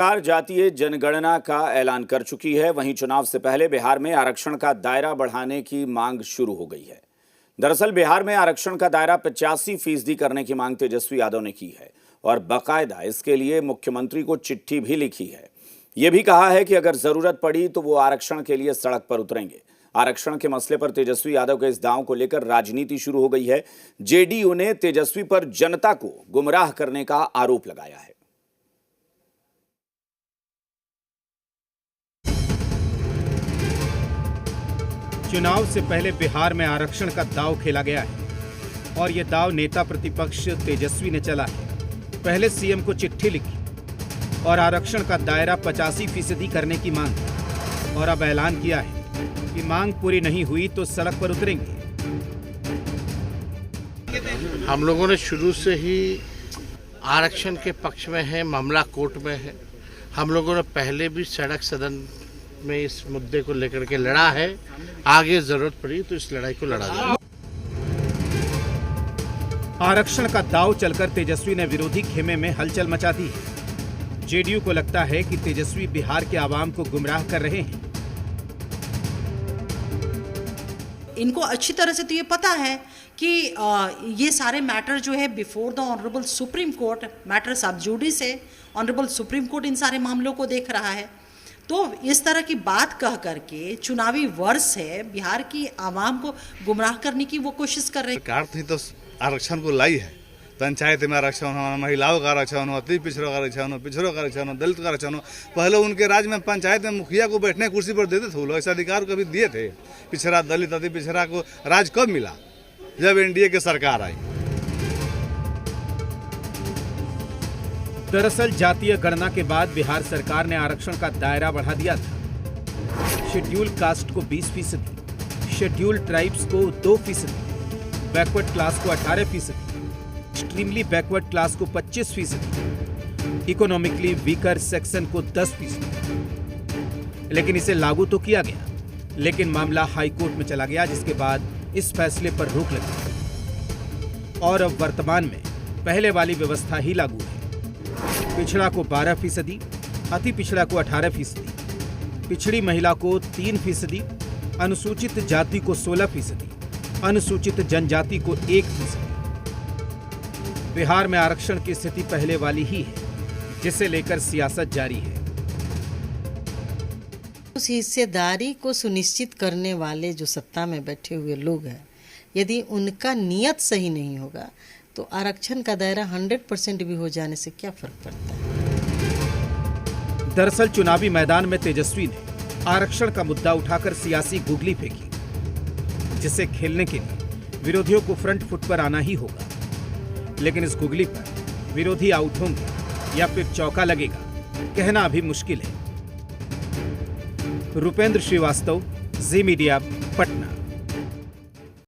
सरकार जातीय जनगणना का ऐलान कर चुकी है। वहीं चुनाव से पहले बिहार में आरक्षण का दायरा बढ़ाने की मांग शुरू हो गई है। दरअसल बिहार में आरक्षण का दायरा 85% करने की मांग तेजस्वी यादव ने की है और बाकायदा इसके लिए मुख्यमंत्री को चिट्ठी भी लिखी है। यह भी कहा है कि अगर जरूरत पड़ी तो वो आरक्षण के लिए सड़क पर उतरेंगे। आरक्षण के मसले पर तेजस्वी यादव के इस दांव को लेकर राजनीति शुरू हो गई है। जेडीयू ने तेजस्वी पर जनता को गुमराह करने का आरोप लगाया है। चुनाव से पहले बिहार में आरक्षण का दांव खेला गया है और यह दांव नेता प्रतिपक्ष तेजस्वी ने चला है। पहले सीएम को चिट्ठी लिखी और आरक्षण का दायरा 85% करने की मांग की और अब ऐलान किया है कि मांग पूरी नहीं हुई तो सड़क पर उतरेंगे। हम लोगों ने शुरू से ही आरक्षण के पक्ष में है, मामला कोर्ट में है। हम लोगों ने पहले भी सड़क सदन में इस मुद्दे को लेकर के लड़ा है। आगे जरूरत पड़ी तो इस लड़ाई को लड़ा जाएगा। आरक्षण का दांव चलकर तेजस्वी ने विरोधी खेमे में हलचल मचा दी है। जेडीयू को लगता है कि तेजस्वी बिहार के आवाम को गुमराह कर रहे हैं। इनको अच्छी तरह से तो ये पता है कि ये सारे मैटर जो है before the honourable supreme court, matter सब जुडिस है। ऑनरेबल सुप्रीम कोर्ट इन सारे मामलों को देख रहा है। तो इस तरह की बात कह करके चुनावी वर्ष है, बिहार की आवाम को गुमराह करने की वो कोशिश कर रही है। सरकार थी तो आरक्षण को लाई है। पंचायत में आरक्षण हो, महिलाओं का आरक्षण हो, अति पिछड़ों का आरक्षण हो, पिछड़ों का आरक्षण हो, दलित का आरक्षण हो। पहले उनके राज्य में पंचायत में मुखिया को बैठने कुर्सी पर देते थे। वो लोग ऐसा अधिकार कभी दिए थे? पिछड़ा, दलित, अति पिछड़ा को राज कब मिला? जब एनडीए की सरकार आई। दरअसल जातीय गणना के बाद बिहार सरकार ने आरक्षण का दायरा बढ़ा दिया था। शेड्यूल कास्ट को 20%, शेड्यूल ट्राइब्स को 2%, बैकवर्ड क्लास को 18%, एक्सट्रीमली बैकवर्ड क्लास को 25%, इकोनॉमिकली वीकर सेक्शन को 10%। लेकिन इसे लागू तो किया गया, लेकिन मामला हाईकोर्ट में चला गया, जिसके बाद इस फैसले पर रोक लगी और अब वर्तमान में पहले वाली व्यवस्था ही लागू है। पिछड़ा को 12%, अति पिछड़ा को 18%, पिछड़ी महिला को 3%, अनुसूचित जाति को 16%, अनुसूचित जनजाति को 1%। बिहार में आरक्षण की स्थिति पहले वाली ही है, जिसे लेकर सियासत जारी है। उस हिस्सेदारी को सुनिश्चित करने वाले जो सत्ता में बैठे हुए लोग हैं, यदि उनका नियत सही नहीं होगा तो आरक्षण का दायरा 100% भी हो जाने से क्या फर्क पड़ता है। दरअसल चुनावी मैदान में तेजस्वी ने आरक्षण का मुद्दा उठाकर सियासी गुगली फेंकी, जिसे खेलने के लिए विरोधियों को फ्रंट फुट पर आना ही होगा। लेकिन इस गुगली पर विरोधी आउट होंगे या फिर चौका लगेगा, कहना अभी मुश्किल है। रुपेंद्र श्रीवास्तव, जी मीडिया, पटना।